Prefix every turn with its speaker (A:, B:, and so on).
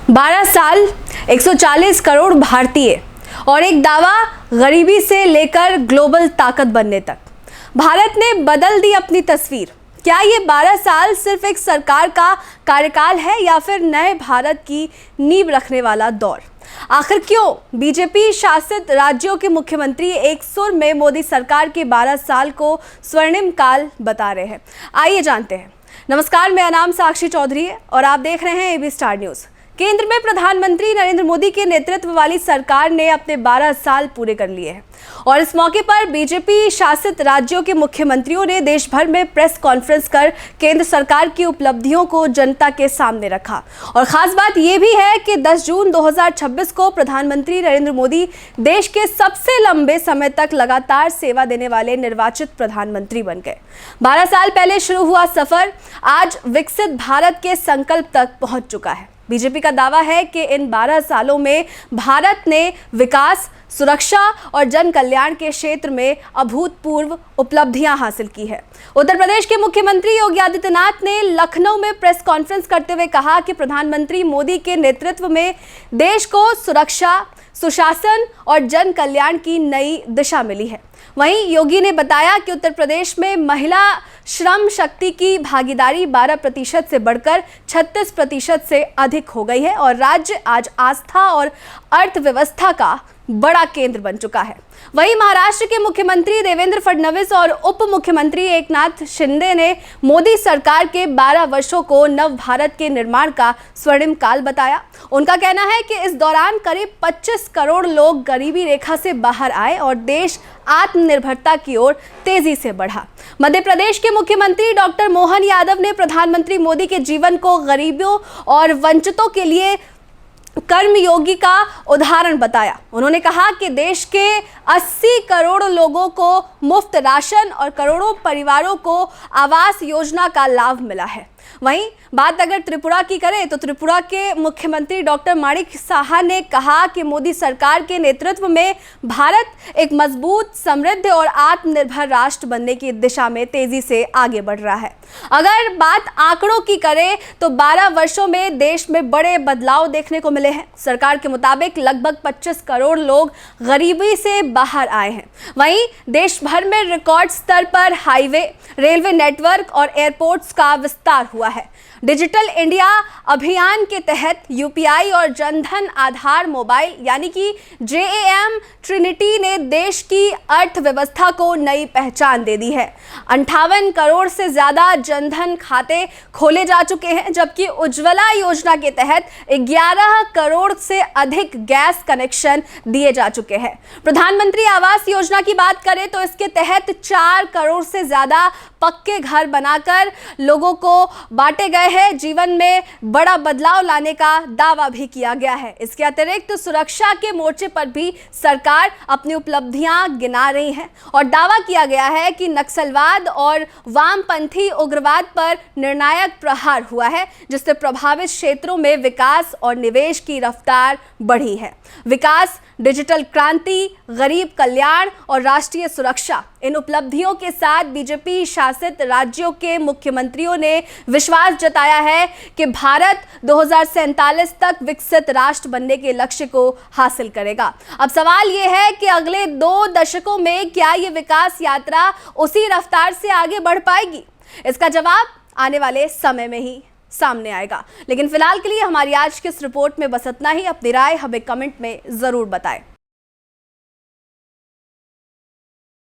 A: 12 साल 140 करोड़ भारतीय और एक दावा, गरीबी से लेकर ग्लोबल ताकत बनने तक भारत ने बदल दी अपनी तस्वीर। क्या ये 12 साल सिर्फ एक सरकार का कार्यकाल है या फिर नए भारत की नींव रखने वाला दौर? आखिर क्यों बीजेपी शासित राज्यों के मुख्यमंत्री एक सुर में मोदी सरकार के 12 साल को स्वर्णिम काल बता रहे हैं? आइए जानते हैं। नमस्कार, मेरा नाम साक्षी चौधरी है और आप देख रहे हैं एबी स्टार न्यूज़। केंद्र में प्रधानमंत्री नरेंद्र मोदी के नेतृत्व वाली सरकार ने अपने 12 साल पूरे कर लिए हैं और इस मौके पर बीजेपी शासित राज्यों के मुख्यमंत्रियों ने देश भर में प्रेस कॉन्फ्रेंस कर केंद्र सरकार की उपलब्धियों को जनता के सामने रखा। और खास बात यह भी है कि 10 जून 2026 को प्रधानमंत्री नरेंद्र मोदी देश के सबसे लंबे समय तक लगातार सेवा देने वाले निर्वाचित प्रधानमंत्री बन गए। 12 साल पहले शुरू हुआ सफर आज विकसित भारत के संकल्प तक पहुंच चुका है। बीजेपी का दावा है कि इन 12 सालों में भारत ने विकास, सुरक्षा और जन कल्याण के क्षेत्र में अभूतपूर्व उपलब्धियां हासिल की है। उत्तर प्रदेश के मुख्यमंत्री योगी आदित्यनाथ ने लखनऊ में प्रेस कॉन्फ्रेंस करते हुए कहा कि प्रधानमंत्री मोदी के नेतृत्व में देश को सुरक्षा, सुशासन और जन कल्याण की नई दिशा मिली है। वहीं योगी ने बताया कि उत्तर प्रदेश में महिला श्रम शक्ति की भागीदारी 12% से बढ़कर 36% से अधिक हो गई है और राज्य आज आस्था और अर्थव्यवस्था का बड़ा केंद्र बन चुका है। वहीं महाराष्ट्र के मुख्यमंत्री देवेंद्र फडणवीस और उप मुख्यमंत्री एकनाथ शिंदे ने मोदी सरकार के 12 वर्षों को नव भारत के निर्माण का स्वर्णिम काल बताया। उनका कहना है कि इस दौरान करीब 25 करोड़ लोग गरीबी रेखा से बाहर आए और देश आत्मनिर्भरता की ओर तेजी से बढ़ा। मध्य प्रदेश के मुख्यमंत्री डॉक्टर मोहन यादव ने प्रधानमंत्री मोदी के जीवन को गरीबों और वंचितों के लिए कर्मयोगी का उदाहरण बताया। उन्होंने कहा कि देश के 80 करोड़ लोगों को मुफ्त राशन और करोड़ों परिवारों को आवास योजना का लाभ मिला है। वहीं बात अगर त्रिपुरा की करें तो त्रिपुरा के मुख्यमंत्री डॉक्टर माणिक साहा ने कहा कि मोदी सरकार के नेतृत्व में भारत एक मजबूत, समृद्ध और आत्मनिर्भर राष्ट्र बनने की दिशा में तेजी से आगे बढ़ रहा है। अगर बात आंकड़ों की करें तो 12 वर्षों में देश में बड़े बदलाव देखने को मिले हैं। सरकार के मुताबिक लगभग 25 करोड़ लोग गरीबी से बाहर आए हैं। वहीं देश भर में रिकॉर्ड स्तर पर हाईवे, रेलवे नेटवर्क और एयरपोर्ट्स का विस्तार हुआ है। डिजिटल इंडिया अभियान के तहत यूपीआई और जनधन आधार मोबाइल यानी कि JAM ट्रिनिटी ने देश की अर्थव्यवस्था को नई पहचान दे दी है। 58 करोड़ से ज्यादा जनधन खाते खोले जा चुके हैं, जबकि उज्ज्वला योजना के तहत 11 करोड़ से अधिक गैस कनेक्शन दिए जा चुके हैं। प्रधानमंत्री आवास योजना की बात करें तो इसके तहत 4 करोड़ से ज्यादा पक्के घर बनाकर लोगों को बांटे गए हैं। जीवन में बड़ा बदलाव लाने का दावा भी किया गया है। इसके अतिरिक्त सुरक्षा के मोर्चे पर भी सरकार अपनी उपलब्धियां गिना रही है और दावा किया गया है कि नक्सलवाद और वामपंथी उग्रवाद पर निर्णायक प्रहार हुआ है, जिससे प्रभावित क्षेत्रों में विकास और निवेश की रफ्तार बढ़ी है। विकास, डिजिटल क्रांति, गरीब कल्याण और राष्ट्रीय सुरक्षा, इन उपलब्धियों के साथ बीजेपी शासित राज्यों के मुख्यमंत्रियों ने विश्वास जताया है कि भारत 2047 तक विकसित राष्ट्र बनने के लक्ष्य को हासिल करेगा। अब सवाल यह है कि अगले 2 दशकों में क्या ये विकास यात्रा उसी रफ्तार से आगे बढ़ पाएगी? इसका जवाब आने वाले समय में ही सामने आएगा। लेकिन फिलहाल के लिए हमारी आज की इस रिपोर्ट में बस इतना ही। अपनी राय हमें कमेंट में जरूर बताएं।